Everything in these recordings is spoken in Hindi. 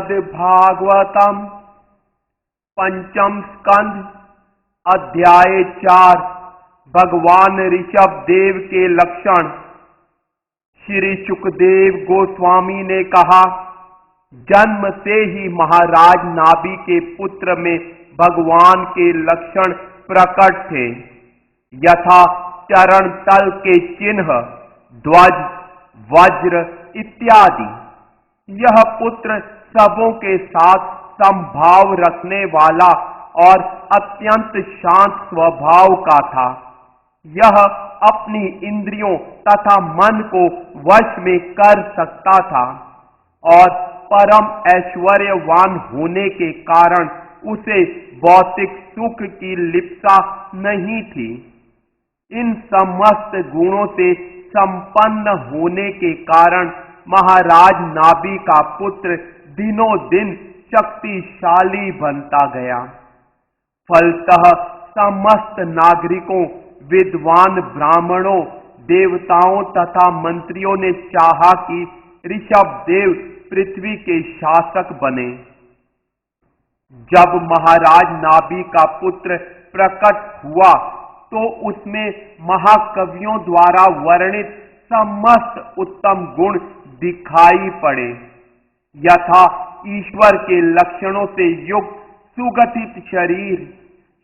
श्रीमद्भागवतम पंचम स्कंध अध्याय 4 भगवान ऋषभ देव के लक्षण। श्री सुखदेव गोस्वामी ने कहा, जन्म से ही महाराज नाभि के पुत्र में भगवान के लक्षण प्रकट थे, यथा चरण तल के चिन्ह, ध्वज, वज्र इत्यादि। यह पुत्र सबों के साथ समभाव रखने वाला और अत्यंत शांत स्वभाव का था। यह अपनी इंद्रियों तथा मन को वश में कर सकता था और परम ऐश्वर्यवान होने के कारण उसे भौतिक सुख की लिप्सा नहीं थी। इन समस्त गुणों से संपन्न होने के कारण महाराज नाभि का पुत्र दिनों दिन शक्तिशाली बनता गया। फलतः समस्त नागरिकों, विद्वान ब्राह्मणों, देवताओं तथा मंत्रियों ने चाहा कि ऋषभ देव पृथ्वी के शासक बने। जब महाराज नाभि का पुत्र प्रकट हुआ तो उसमें महाकवियों द्वारा वर्णित समस्त उत्तम गुण दिखाई पड़े, यथा ईश्वर के लक्षणों से युक्त सुगठित शरीर,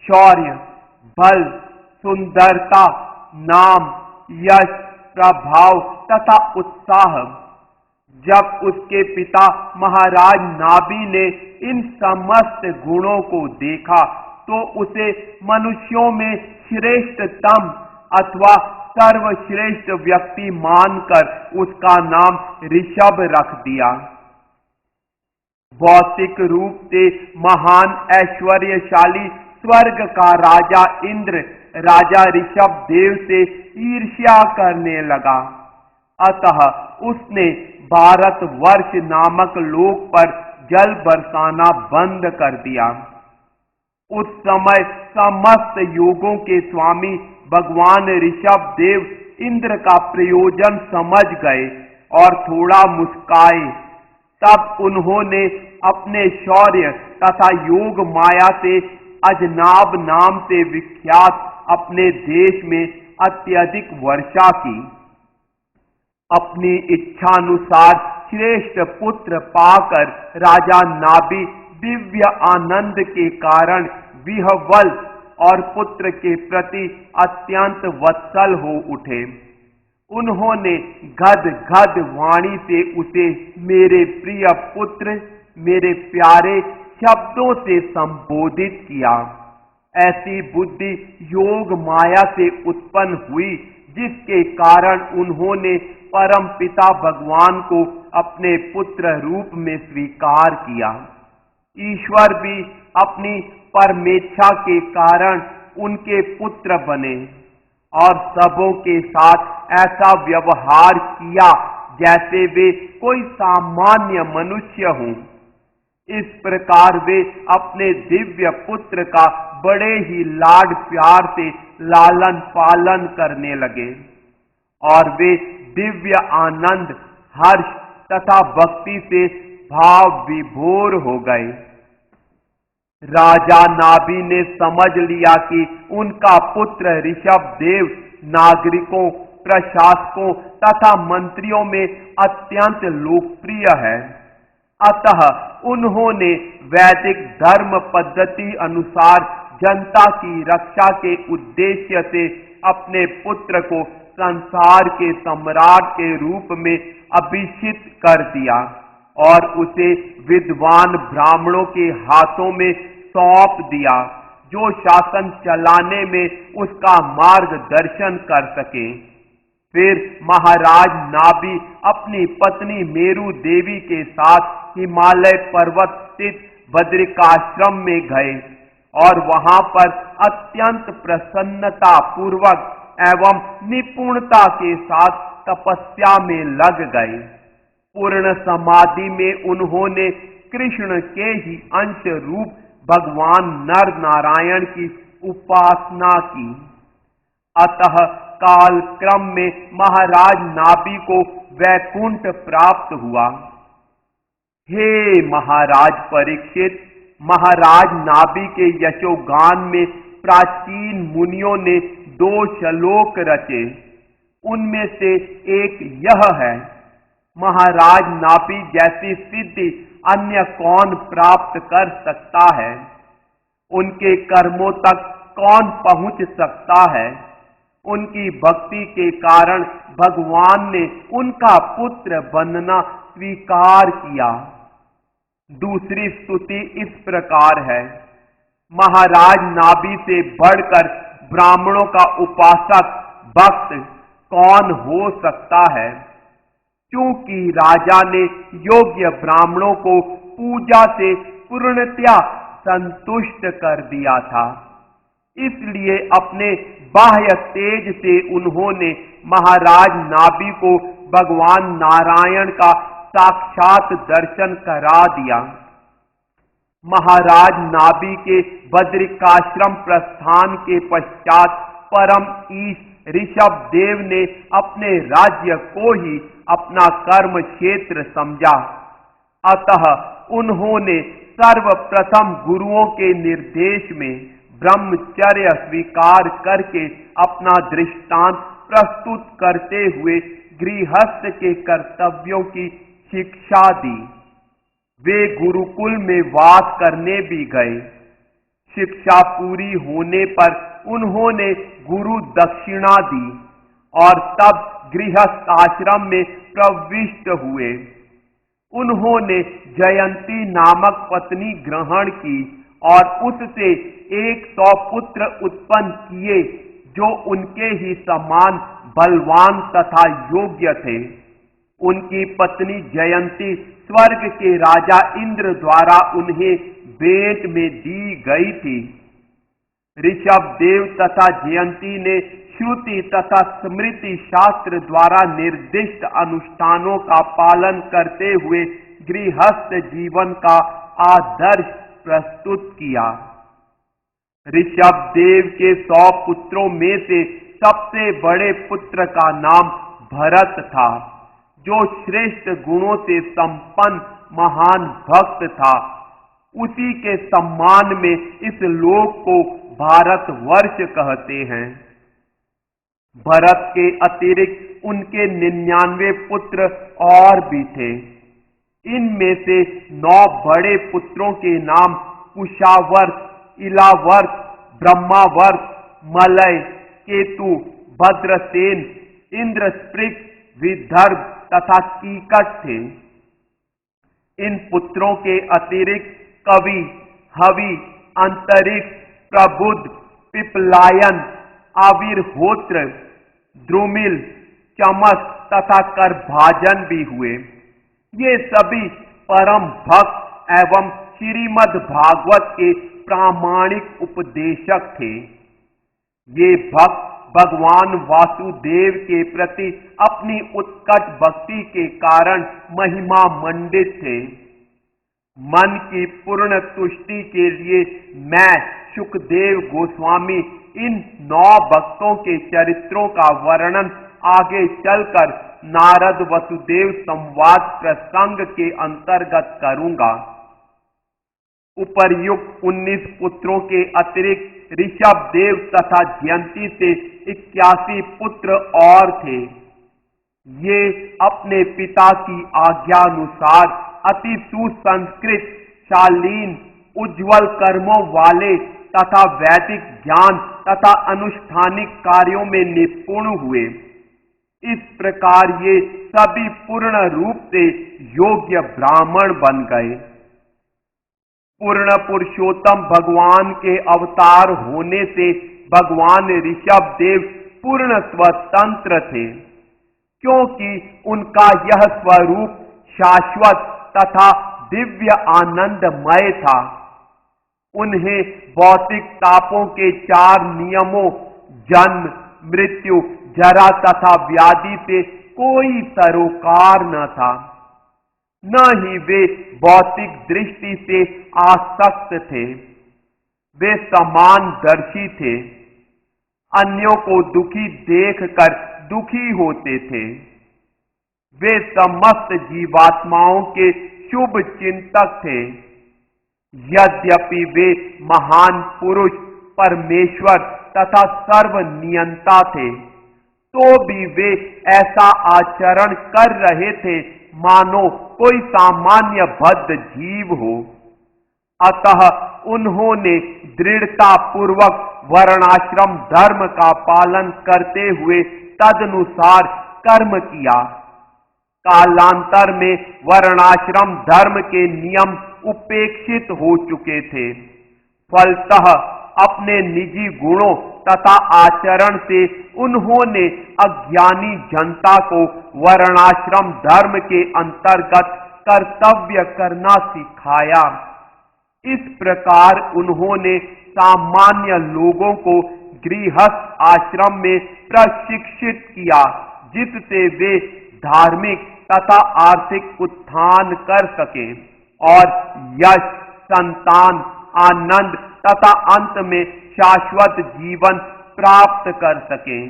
शौर्य, बल, सुंदरता, नाम, यश, प्रभाव तथा उत्साह। जब उसके पिता महाराज नाभि ने इन समस्त गुणों को देखा तो उसे मनुष्यों में श्रेष्ठतम अथवा सर्वश्रेष्ठ व्यक्ति मानकर उसका नाम ऋषभ रख दिया। भौतिक रूप से महान ऐश्वर्यशाली स्वर्ग का राजा इंद्र राजा ऋषभ देव से ईर्ष्या करने लगा। अतः उसने भारतवर्ष नामक लोक पर जल बरसाना बंद कर दिया। उस समय समस्त योगों के स्वामी भगवान ऋषभ देव इंद्र का प्रयोजन समझ गए और थोड़ा मुस्काए। तब उन्होंने अपने शौर्य तथा योग माया से अजनाब नाम से विख्यात अपने देश में अत्यधिक वर्षा की। अपनी इच्छानुसार श्रेष्ठ पुत्र पाकर राजा नाभि दिव्य आनंद के कारण विह्वल और पुत्र के प्रति अत्यंत वत्सल हो उठे। उन्होंने गद गद वाणी से उसे मेरे प्रिय पुत्र, मेरे प्यारे शब्दों से संबोधित किया। ऐसी बुद्धि योग माया से उत्पन्न हुई जिसके कारण उन्होंने परम पिता भगवान को अपने पुत्र रूप में स्वीकार किया। ईश्वर भी अपनी परमेच्छा के कारण उनके पुत्र बने और सबों के साथ ऐसा व्यवहार किया जैसे वे कोई सामान्य मनुष्य हों। इस प्रकार वे अपने दिव्य पुत्र का बड़े ही लाड प्यार से लालन पालन करने लगे और वे दिव्य आनंद, हर्ष तथा भक्ति से भाव विभोर हो गए। राजा नाभि ने समझ लिया कि उनका पुत्र ऋषभ देव नागरिकों, प्रशासकों तथा मंत्रियों में अत्यंत लोकप्रिय है। अतः उन्होंने वैदिक धर्म पद्धति अनुसार जनता की रक्षा के उद्देश्य से अपने पुत्र को संसार के सम्राट के रूप में अभिषिक्त कर दिया और उसे विद्वान ब्राह्मणों के हाथों में सौंप दिया, जो शासन चलाने में उसका मार्गदर्शन कर सके। फिर महाराज नाभि अपनी पत्नी मेरु देवी के साथ हिमालय पर्वत स्थित बद्रिकाश्रम में गए और वहां पर अत्यंत प्रसन्नता पूर्वक एवं निपुणता के साथ तपस्या में लग गए। पूर्ण समाधि में उन्होंने कृष्ण के ही अंश रूप भगवान नर नारायण की उपासना की। अतः काल क्रम में महाराज नाभि को वैकुंठ प्राप्त हुआ। हे महाराज परीक्षित, महाराज नाभि के यशोगान में प्राचीन मुनियों ने 2 श्लोक रचे। उनमें से एक यह है, महाराज नाभि जैसी सिद्धि अन्य कौन प्राप्त कर सकता है? उनके कर्मों तक कौन पहुंच सकता है? उनकी भक्ति के कारण भगवान ने उनका पुत्र बनना स्वीकार किया। दूसरी स्तुति इस प्रकार है, महाराज नाभि से बढ़कर ब्राह्मणों का उपासक भक्त कौन हो सकता है? क्योंकि राजा ने योग्य ब्राह्मणों को पूजा से पूर्णतया संतुष्ट कर दिया था। इसलिए अपने बाह्य तेज से उन्होंने महाराज नाभि को भगवान नारायण का साक्षात दर्शन करा दिया। महाराज नाभि के बद्रिकाश्रम प्रस्थान के पश्चात परम ईश ऋषभ देव ने अपने राज्य को ही अपना कर्म क्षेत्र समझा। अतः उन्होंने सर्वप्रथम गुरुओं के निर्देश में ब्रह्मचर्य स्वीकार करके अपना दृष्टांत प्रस्तुत करते हुए गृहस्थ के कर्तव्यों की शिक्षा दी। वे गुरुकुल में वास करने भी गए। शिक्षा पूरी होने पर उन्होंने गुरु दक्षिणा दी और तब गृहस्थ आश्रम में प्रविष्ट हुए। उन्होंने जयंती नामक पत्नी ग्रहण की और उससे 100 पुत्र उत्पन्न किए जो उनके ही समान बलवान तथा योग्य थे। उनकी पत्नी जयंती स्वर्ग के राजा इंद्र द्वारा उन्हें भेंट में दी गई थी। ऋषभ देव तथा जयंती ने श्रुति तथा स्मृति शास्त्र द्वारा निर्दिष्ट अनुष्ठानों का पालन करते हुए गृहस्थ जीवन का आदर्श प्रस्तुत किया। ऋषभ देव के 100 पुत्रों में से सबसे बड़े पुत्र का नाम भरत था, जो श्रेष्ठ गुणों से संपन्न महान भक्त था। उसी के सम्मान में इस लोक को भारतवर्ष कहते हैं। भरत के अतिरिक्त उनके 99 पुत्र और भी थे। इनमें से 9 बड़े पुत्रों के नाम कुशावर्त, इलावर्त, ब्रह्मावर्त, मलय, केतु, भद्रसेन, इंद्रस्पृक, विदर्भ तथा कीकट थे। इन पुत्रों के अतिरिक्त कवि, हवि, अंतरिक्ष, प्रबुद्ध, पिपलायन, आविर्होत्र, द्रुमिल, चमस तथा करभाजन भी हुए। ये सभी परम भक्त एवं श्रीमद् भागवत के प्रामाणिक उपदेशक थे। ये भक्त भगवान वासुदेव के प्रति अपनी उत्कट भक्ति के कारण महिमा मंडित थे। मन की पूर्ण तुष्टि के लिए मैं सुखदेव गोस्वामी इन 9 भक्तों के चरित्रों का वर्णन आगे चलकर नारद वसुदेव संवाद प्रसंग के अंतर्गत करूंगा। उपर्युक्त 19 पुत्रों के अतिरिक्त ऋषभ देव तथा जयंती से 81 पुत्र और थे। ये अपने पिता की आज्ञानुसार अति सुसंस्कृत, शालीन, उज्जवल कर्मों वाले तथा वैदिक ज्ञान तथा अनुष्ठानिक कार्यों में निपुण हुए। इस प्रकार ये सभी पूर्ण रूप से योग्य ब्राह्मण बन गए। पूर्ण पुरुषोत्तम भगवान के अवतार होने से भगवान ऋषभ देव पूर्ण स्वतंत्र थे। क्योंकि उनका यह स्वरूप शाश्वत तथा दिव्य आनंदमय था। उन्हें भौतिक तापों के 4 नियमों जन्म, मृत्यु, जरा तथा व्याधि से कोई सरोकार न था। न ही वे भौतिक दृष्टि से आसक्त थे। वे समानदर्शी थे। अन्यों को दुखी देखकर दुखी होते थे। वे समस्त जीवात्माओं के शुभ चिंतक थे। यद्यपि वे महान पुरुष, परमेश्वर तथा सर्वनियंता थे, तो भी वे ऐसा आचरण कर रहे थे मानो कोई सामान्य बद्ध जीव हो। अतः उन्होंने दृढ़ता पूर्वक वर्णाश्रम धर्म का पालन करते हुए तदनुसार कर्म किया। कालांतर में वर्णाश्रम धर्म के नियम उपेक्षित हो चुके थे। फलतः अपने निजी गुणों तथा आचरण से उन्होंने अज्ञानी जनता को वर्णाश्रम धर्म के अंतर्गत कर्तव्य करना सिखाया। इस प्रकार उन्होंने सामान्य लोगों को गृहस्थ आश्रम में प्रशिक्षित किया, जिससे वे धार्मिक तथा आर्थिक उत्थान कर सकें और यश, संतान, आनंद तथा अंत में शाश्वत जीवन प्राप्त कर सकें।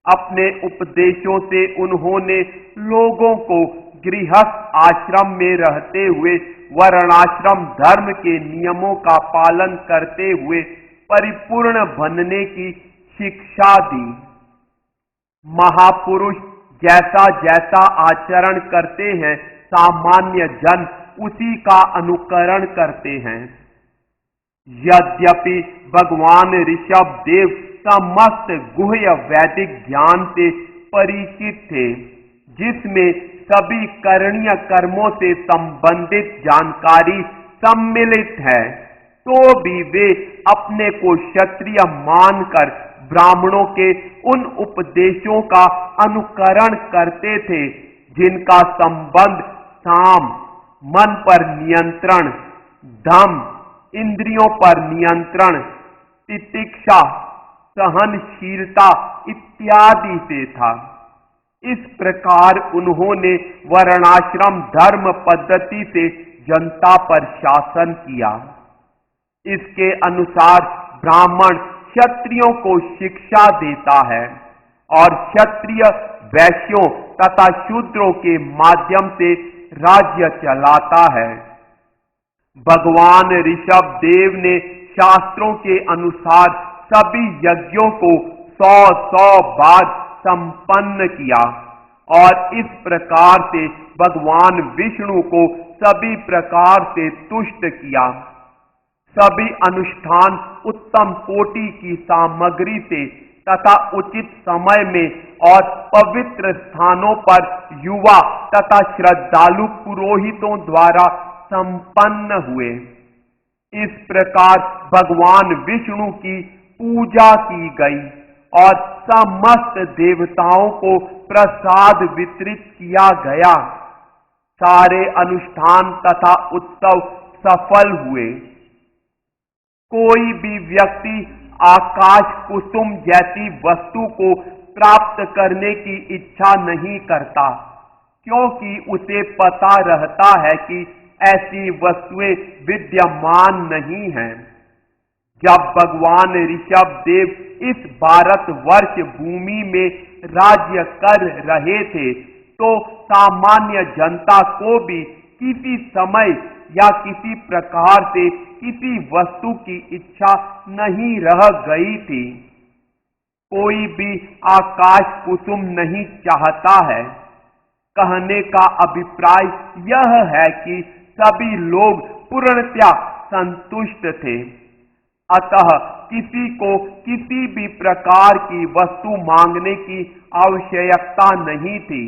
अपने उपदेशों से उन्होंने लोगों को गृहस्थ आश्रम में रहते हुए वर्णाश्रम धर्म के नियमों का पालन करते हुए परिपूर्ण बनने की शिक्षा दी। महापुरुष जैसा जैसा आचरण करते हैं, सामान्य जन उसी का अनुकरण करते हैं। यद्यपि भगवान ऋषभ देव समस्त गुह्य वैदिक ज्ञान से परिचित थे, जिसमें सभी करणीय कर्मों से संबंधित जानकारी सम्मिलित है, तो भी वे अपने को क्षत्रिय मानकर ब्राह्मणों के उन उपदेशों का अनुकरण करते थे जिनका संबंध साम, मन पर नियंत्रण, दम, इंद्रियों पर नियंत्रण, तितिक्षा, सहनशीलता इत्यादि से था। इस प्रकार उन्होंने वर्णाश्रम धर्म पद्धति से जनता पर शासन किया। इसके अनुसार ब्राह्मण क्षत्रियों को शिक्षा देता है और क्षत्रिय वैश्यों तथा शूद्रों के माध्यम से राज्य चलाता है। भगवान ऋषभ देव ने शास्त्रों के अनुसार सभी यज्ञों को 100 बार संपन्न किया और इस प्रकार से भगवान विष्णु को सभी प्रकार से तुष्ट किया। सभी अनुष्ठान उत्तम कोटि की सामग्री से तथा उचित समय में और पवित्र स्थानों पर युवा तथा श्रद्धालु पुरोहितों द्वारा संपन्न हुए। इस प्रकार भगवान विष्णु की पूजा की गई और समस्त देवताओं को प्रसाद वितरित किया गया। सारे अनुष्ठान तथा उत्सव सफल हुए। कोई भी व्यक्ति आकाश कुसुम जैसी वस्तु को प्राप्त करने की इच्छा नहीं करता, क्योंकि उसे पता रहता है कि ऐसी वस्तुएं विद्यमान नहीं हैं। जब भगवान ऋषभ देव इस भारतवर्ष भूमि में राज्य कर रहे थे, तो सामान्य जनता को भी किसी समय या किसी प्रकार से किसी वस्तु की इच्छा नहीं रह गई थी। कोई भी आकाश कुसुम नहीं चाहता है। कहने का अभिप्राय यह है कि सभी लोग पूर्णतया संतुष्ट थे। अतः किसी को किसी भी प्रकार की वस्तु मांगने की आवश्यकता नहीं थी।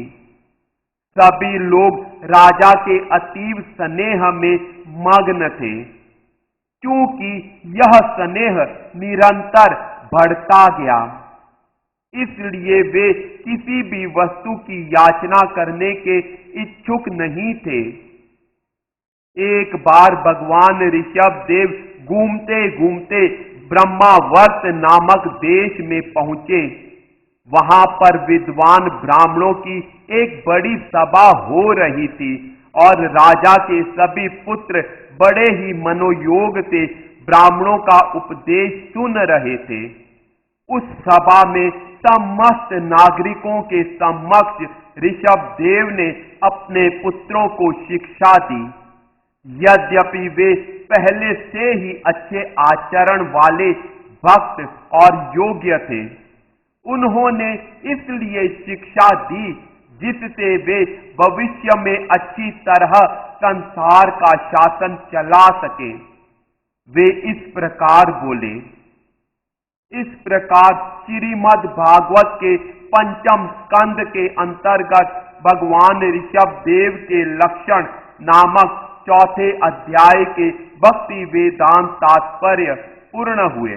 सभी लोग राजा के अतीव स्नेह में मग्न थे, क्योंकि यह स्नेह निरंतर बढ़ता गया। इसलिए वे किसी भी वस्तु की याचना करने के इच्छुक नहीं थे। एक बार भगवान ऋषभ देव घूमते घूमते ब्रह्मावर्त नामक देश में पहुंचे। वहां पर विद्वान ब्राह्मणों की एक बड़ी सभा हो रही थी और राजा के सभी पुत्र बड़े ही मनोयोग से ब्राह्मणों का उपदेश सुन रहे थे। उस सभा में समस्त नागरिकों के समक्ष ऋषभ देव ने अपने पुत्रों को शिक्षा दी। यद्यपि वे पहले से ही अच्छे आचरण वाले भक्त और योग्य थे, उन्होंने इसलिए शिक्षा दी जिससे वे भविष्य में अच्छी तरह संसार का शासन चला सके। वे इस प्रकार बोले। इस प्रकार श्रीमद् भागवत के पंचम स्कंद के अंतर्गत भगवान ऋषभ देव के लक्षण नामक चौथे अध्याय के भक्ति वेदांत तात्पर्य पूर्ण हुए।